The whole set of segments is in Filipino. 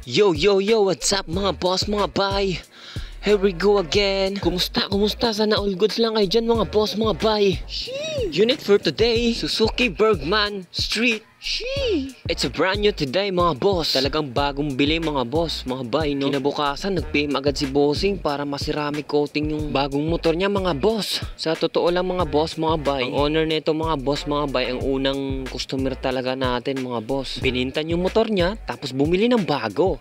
Yo, yo, yo, what's up mga boss, mga bay? Here we go again. Kumusta? Sana all goods lang kayo dyan mga boss, mga bay. Unit for today, Suzuki Bergman Street. It's a brand new today mga boss. Talagang bagong bili mga boss, mga bay, no? Kinabukasan, nag-PM agad si bossing para masirami coating yung bagong motor niya mga boss. Sa totoo lang mga boss, mga bay, ang owner nito mga boss, mga bay, ang unang customer talaga natin mga boss. Binintan yung motor niya, tapos bumili ng bago.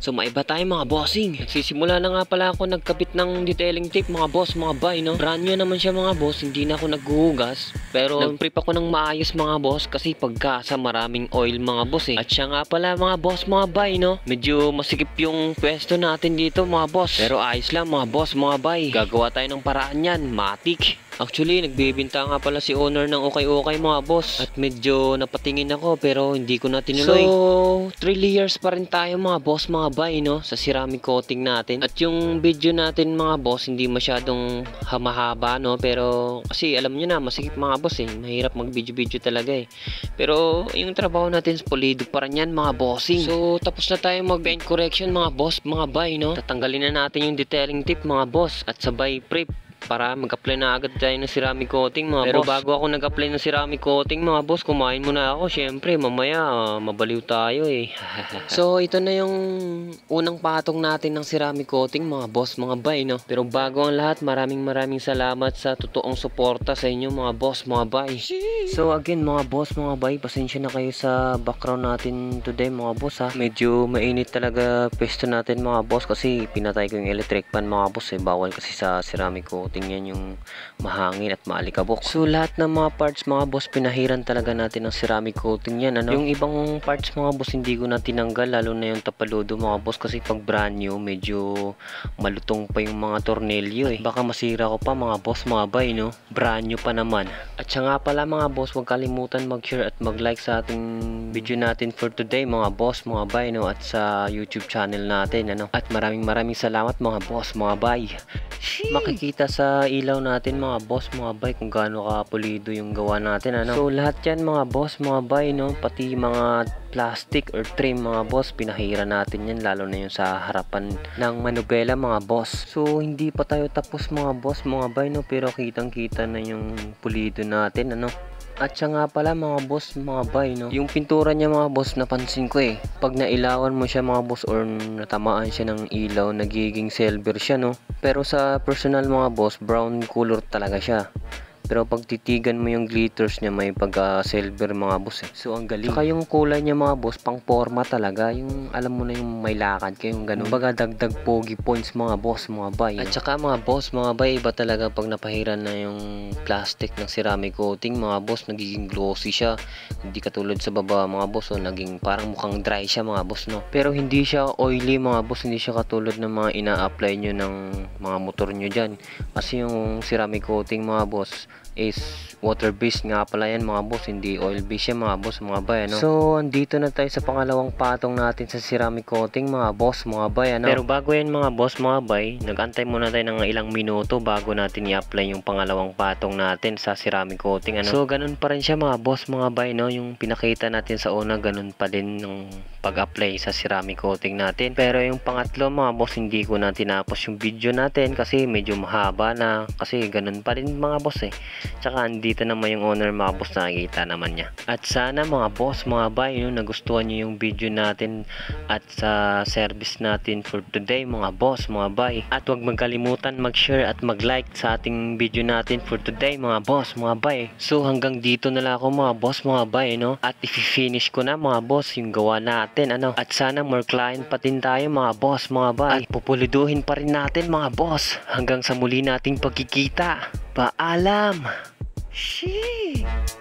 So maiba tayo mga bossing. Nagsisimula na nga pala ako nagkabit ng detailing tape mga boss, mga bay, no? Brand new naman siya mga boss, hindi na ako naghuhugas. Pero nag-prep ako ng maayos mga boss kasi pagkasa maraming oil mga boss eh. At siya nga pala mga boss, mga bay, no? Medyo masikip yung pwesto natin dito mga boss. Pero ayos lang mga boss, mga bay. Gagawa tayo ng paraan yan, matik. Actually, nagbibinta nga pala si owner ng okay-okay mga boss. At medyo napatingin ako pero hindi ko na tinuloy. So, 3 layers pa rin tayo mga boss, mga bay, no? Sa ceramic coating natin. At yung video natin mga boss, hindi masyadong mahaba, no? Pero kasi alam nyo na, masikip mga boss eh. Mahirap mag-video-video talaga eh. Pero yung trabaho natin, pulido pa rin yan mga bossing. So, tapos na tayo mag-paint correction mga boss, mga bay, no? Tatanggalin na natin yung detailing tip mga boss at sabay prep para mag-apply na agad tayo ng ceramic coating mga boss. Pero bago ako nag-apply ng ceramic coating mga boss, kumain muna ako. Syempre, mamaya mabaliw tayo eh. So, ito na yung unang patong natin ng ceramic coating mga boss, mga bay, no? Pero bago ang lahat, maraming salamat sa totoong suporta sa inyo mga boss, mga bay. So again mga boss, mga bay, pasensya na kayo sa background natin today mga boss ha. Medyo mainit talaga pwesto natin mga boss kasi pinatay ko yung electric fan mga boss eh. Bawal kasi sa ceramic coating yan yung mahangin at maalikabok. So lahat ng mga parts mga boss, pinahiran talaga natin ng ceramic coating yan, ano? Yung ibang parts mga boss hindi ko na tinanggal, lalo na yung tapaludo mga boss kasi pag brand new medyo malutong pa yung mga tornilyo eh. Baka masira ko pa mga boss, mga bay, no? Brand new pa naman. At siya nga pala mga boss, huwag kalimutan mag-share at mag-like sa ating video natin for today mga boss, mga bay, no? At sa YouTube channel natin, ano? At maraming salamat mga boss, mga bay. Makikita sa ilaw natin mga boss, mga bay, kung gaano kapulido yung gawa natin, ano? So lahat yan mga boss, mga bay, no? Pati mga plastic or trim mga boss, pinahira natin yan, lalo na yung sa harapan ng manubela mga boss. So hindi pa tayo tapos mga boss, mga bay, no? Pero kitang kita na yung pulido natin, ano? At siya nga pala mga boss, mga bay, no? Yung pintura niya mga boss, napansin ko eh. Pag nailawan mo siya mga boss or natamaan siya ng ilaw, nagiging silver siya, no? Pero sa personal mga boss, brown color talaga siya. Pero pag titigan mo yung glitters niya, may pagka-silver mga boss eh. So ang galing. Saka yung kulay niya mga boss, pang forma talaga. Yung alam mo na yung may lakad kayo, yung ganun. Baga dagdag pogi points mga boss, mga bay. At saka mga boss, mga bay, iba talaga pag napahiran na yung plastic ng ceramic coating mga boss, nagiging glossy siya. Hindi katulad sa baba mga boss, naging parang mukhang dry siya mga boss, no? Pero hindi siya oily mga boss, hindi siya katulad ng mga ina-apply nyo ng mga motor nyo dyan. Kasi yung ceramic coating mga boss is water based nga pala yan mga boss, hindi oil based yan mga boss, mga bay, ano? So andito na tayo sa pangalawang patong natin sa ceramic coating mga boss, mga bay, ano? Pero bago yan mga boss, mga bay, nagantay muna tayo ng ilang minuto bago natin i-apply yung pangalawang patong natin sa ceramic coating, ano? So ganun pa rin siya mga boss, mga bay, no? Yung pinakita natin sa una, ganun pa din ng pag-apply sa ceramic coating natin. Pero yung pangatlo mga boss, hindi ko na tinapos yung video natin kasi medyo mahaba na, kasi ganun pa rin mga boss eh. Tsaka andito naman yung owner mga boss, nakikita naman niya. At sana mga boss, mga bay, no, nagustuhan nyo yung video natin at sa service natin for today mga boss, mga bay. At huwag magkalimutan mag-share at mag-like sa ating video natin for today mga boss, mga bay. So hanggang dito na lang ako mga boss, mga bay, no? At i-finish ko na mga boss yung gawa natin, ano? At sana more client pa din tayo mga boss, mga bay. At pupuliduhin pa rin natin mga boss hanggang sa muli nating pagkikita. Paalam! Sheesh!